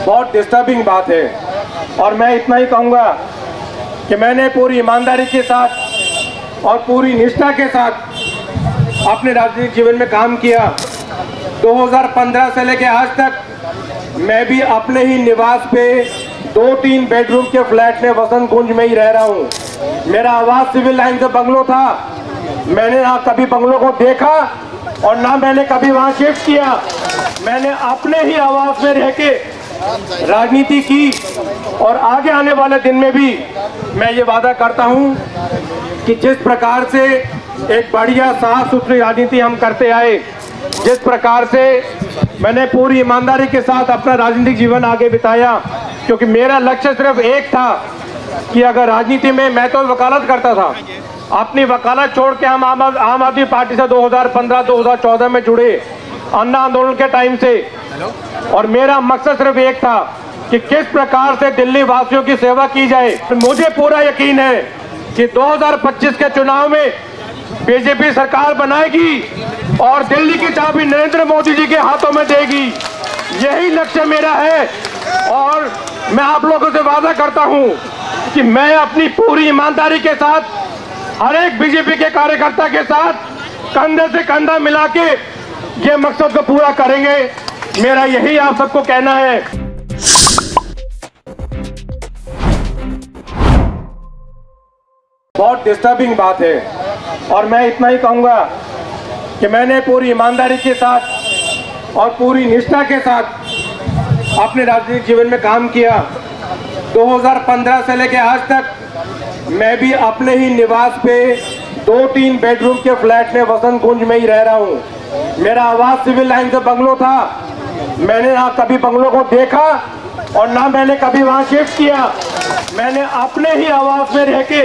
बहुत डिस्टर्बिंग बात है। और मैं इतना ही कहूँगा कि मैंने पूरी ईमानदारी के साथ और पूरी निष्ठा के साथ अपने राजनीतिक जीवन में काम किया। 2015 से लेकर आज तक मैं भी अपने ही निवास पे 2-3 बेडरूम के फ्लैट में वसंत कुंज में ही रह रहा हूँ। मेरा आवास सिविल लाइन से बंगलो था। मैंने ना कभी बंगलों को देखा और ना मैंने कभी वहाँ शिफ्ट किया। मैंने अपने ही आवास में रह के राजनीति की और आगे आने वाले दिन में भी मैं ये वादा करता हूँ कि जिस प्रकार से एक बढ़िया साफ सुथरी राजनीति हम करते आए, जिस प्रकार से मैंने पूरी ईमानदारी के साथ अपना राजनीतिक जीवन आगे बिताया, क्योंकि मेरा लक्ष्य सिर्फ एक था कि अगर राजनीति में मैं तो वकालत करता था, अपनी वकालत छोड़ के हम आम आदमी पार्टी से 2015-2014 में जुड़े अन्ना आंदोलन के टाइम से, और मेरा मकसद सिर्फ एक था कि किस प्रकार से दिल्ली वासियों की सेवा की जाए। मुझे पूरा यकीन है कि 2025 के चुनाव में बीजेपी सरकार बनाएगी और दिल्ली की चाबी नरेंद्र मोदी जी के हाथों में देगी। यही लक्ष्य मेरा है और मैं आप लोगों से वादा करता हूं कि मैं अपनी पूरी ईमानदारी के साथ हर एक बीजेपी के कार्यकर्ता के साथ कंधे से कंधा मिला के ये मकसद को पूरा करेंगे। मेरा यही आप सबको कहना है। बहुत डिस्टर्बिंग बात है और मैं इतना ही कहूँगा कि मैंने पूरी ईमानदारी के साथ और पूरी निष्ठा के साथ अपने राजनीतिक जीवन में काम किया। 2015 से लेकर आज तक मैं भी अपने ही निवास पे 2-3 बेडरूम के फ्लैट में वसंत कुंज में ही रह रहा हूँ। मेरा आवास सिविल लाइन से बंगलो था। मैंने ना कभी बंगलों को देखा और ना मैंने कभी वहाँ शिफ्ट किया। मैंने अपने ही आवास में रह के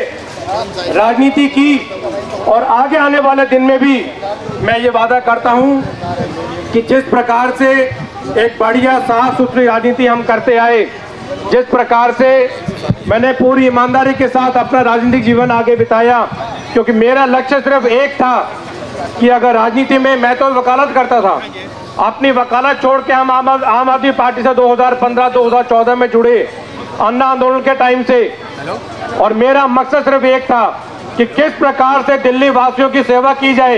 राजनीति की और आगे आने वाले दिन में भी मैं ये वादा करता हूँ कि जिस प्रकार से एक बढ़िया साफ सुथरी राजनीति हम करते आए, जिस प्रकार से मैंने पूरी ईमानदारी के साथ अपना राजनीतिक जीवन आगे बिताया, क्योंकि मेरा लक्ष्य सिर्फ एक था कि अगर राजनीति में मैं तो वकालत करता था, अपनी वकालत छोड़ के हम आम आदमी पार्टी से 2015-2014 में जुड़े अन्ना आंदोलन के टाइम से, और मेरा मकसद सिर्फ एक था कि किस प्रकार से दिल्ली वासियों की सेवा की जाए,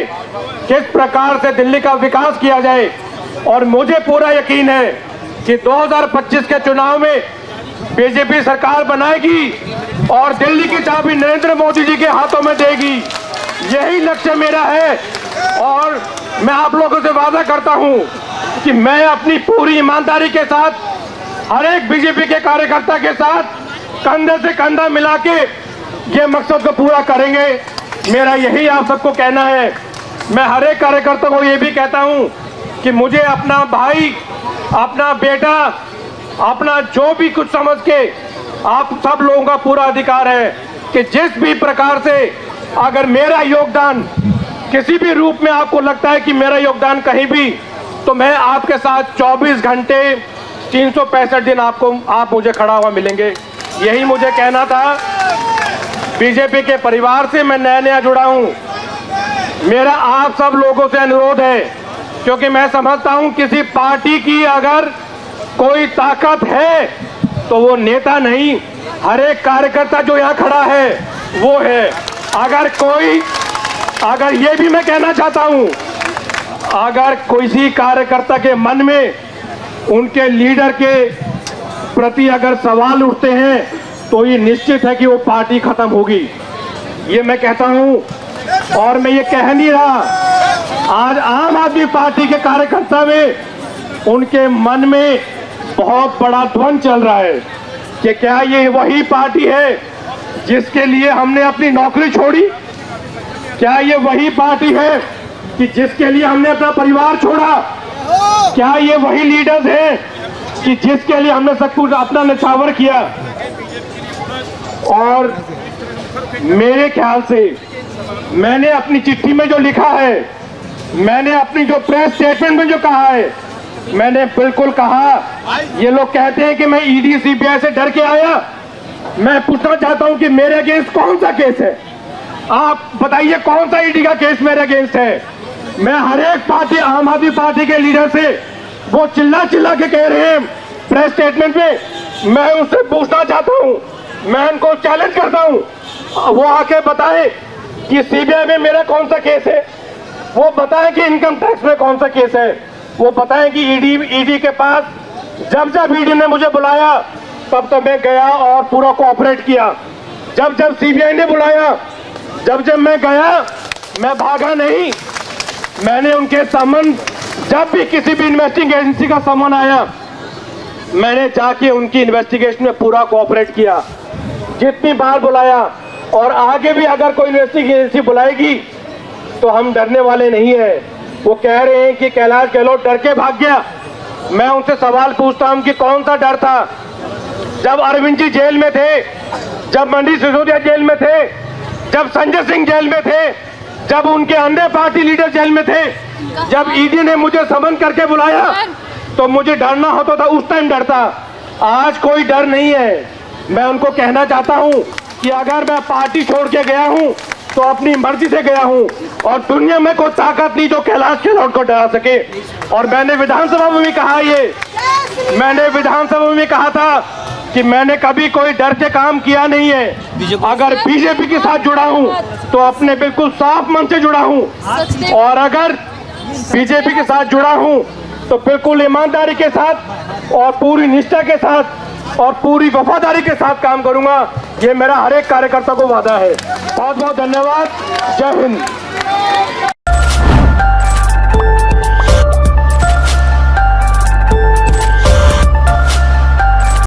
किस प्रकार से दिल्ली का विकास किया जाए। और मुझे पूरा यकीन है कि 2025 के चुनाव में बीजेपी सरकार बनाएगी और दिल्ली की चाबी नरेंद्र मोदी जी के हाथों में देगी। यही लक्ष्य मेरा है और मैं आप लोगों से वादा करता हूं कि मैं अपनी पूरी ईमानदारी के साथ हर एक बीजेपी के कार्यकर्ता के साथ कंधे से कंधा मिला के ये मकसद को पूरा करेंगे। मेरा यही आप सबको कहना है। मैं हर एक कार्यकर्ता को ये भी कहता हूं कि मुझे अपना भाई, अपना बेटा, अपना जो भी कुछ समझ के आप सब लोगों का पूरा अधिकार है कि जिस भी प्रकार से अगर मेरा योगदान किसी भी रूप में आपको लगता है कि मेरा योगदान कहीं भी, तो मैं आपके साथ 24 घंटे 365 दिन आप मुझे खड़ा हुआ मिलेंगे। यही मुझे कहना था। बीजेपी के परिवार से मैं नया जुड़ा हूं। मेरा आप सब लोगों से अनुरोध है, क्योंकि मैं समझता हूं किसी पार्टी की अगर कोई ताकत है तो वो नेता नहीं, हर एक कार्यकर्ता जो यहाँ खड़ा है वो है। अगर ये भी मैं कहना चाहता हूं, अगर किसी कार्यकर्ता के मन में उनके लीडर के प्रति अगर सवाल उठते हैं तो ये निश्चित है कि वो पार्टी खत्म होगी। ये मैं कहता हूं और मैं ये कह नहीं रहा। आज आम आदमी पार्टी के कार्यकर्ता में उनके मन में बहुत बड़ा द्वंद चल रहा है कि क्या ये वही पार्टी है जिसके लिए हमने अपनी नौकरी छोड़ी? क्या ये वही पार्टी है कि जिसके लिए हमने अपना परिवार छोड़ा? क्या ये वही लीडर्स हैं कि जिसके लिए हमने सब कुछ अपना न्यौछावर किया? और मेरे ख्याल से मैंने अपनी चिट्ठी में जो लिखा है, मैंने अपनी जो प्रेस स्टेटमेंट में जो कहा है, मैंने बिल्कुल कहा। ये लोग कहते हैं कि मैं ईडी सीबीआई से डर के आया। मैं पूछना चाहता हूं कि मेरे अगेंस्ट कौन सा केस है? आप बताइए कौन सा ईडी का केस मेरे अगेंस्ट है? मैं हर एक पार्टी, आम आदमी पार्टी के लीडर से वो चिल्ला चिल्ला के कह रहे हैं प्रेस स्टेटमेंट में मैं उनसे पूछना चाहता हूं, मैं उनको चैलेंज करता हूं, वो आके बताएं कि सीबीआई में मेरा कौन सा केस है, वो बताएं कि इनकम टैक्स में कौन सा केस है, वो बताएं कि ईडी के पास जब जब ईडी ने मुझे बुलाया तब तब मैं गया और पूरा कोऑपरेट किया। जब जब सीबीआई ने बुलाया, जब जब मैं गया, मैं भागा नहीं। मैंने उनके समन, जब भी किसी भी इन्वेस्टिगेशन एजेंसी का समन आया, मैंने जाके उनकी इन्वेस्टिगेशन में पूरा कोऑपरेट किया, जितनी बार बुलाया। और आगे भी अगर कोई इन्वेस्टिगेशन एजेंसी बुलाएगी तो हम डरने वाले नहीं है। वो कह रहे हैं कि कैलाश गहलोत डर के भाग गया। मैं उनसे सवाल पूछता हूं कि कौन सा डर था? जब अरविंद जी जेल में थे, जब मनीष सिसोदिया जेल में थे, जब संजय सिंह जेल में थे, जब उनके अन्य पार्टी लीडर जेल में थे, जब ईडी ने मुझे समन करके बुलाया तो मुझे डरना होता था, उस टाइम डरता। आज कोई डर नहीं है। मैं उनको कहना चाहता हूं कि अगर मैं पार्टी छोड़ के गया हूं तो अपनी मर्जी से गया हूं, और दुनिया में कोई ताकत नहीं जो कैलाश गहलोत को डरा सके। और मैंने विधानसभा में भी कहा, मैंने विधानसभा में कहा था कि मैंने कभी कोई डर के काम किया नहीं है। अगर बीजेपी के साथ जुड़ा हूं तो अपने बिल्कुल साफ मन से जुड़ा हूं, और अगर बीजेपी के साथ जुड़ा हूं तो बिल्कुल ईमानदारी के साथ और पूरी निष्ठा के साथ और पूरी वफादारी के साथ काम करूंगा। ये मेरा हर एक कार्यकर्ता को वादा है। बहुत बहुत धन्यवाद। जय हिंद।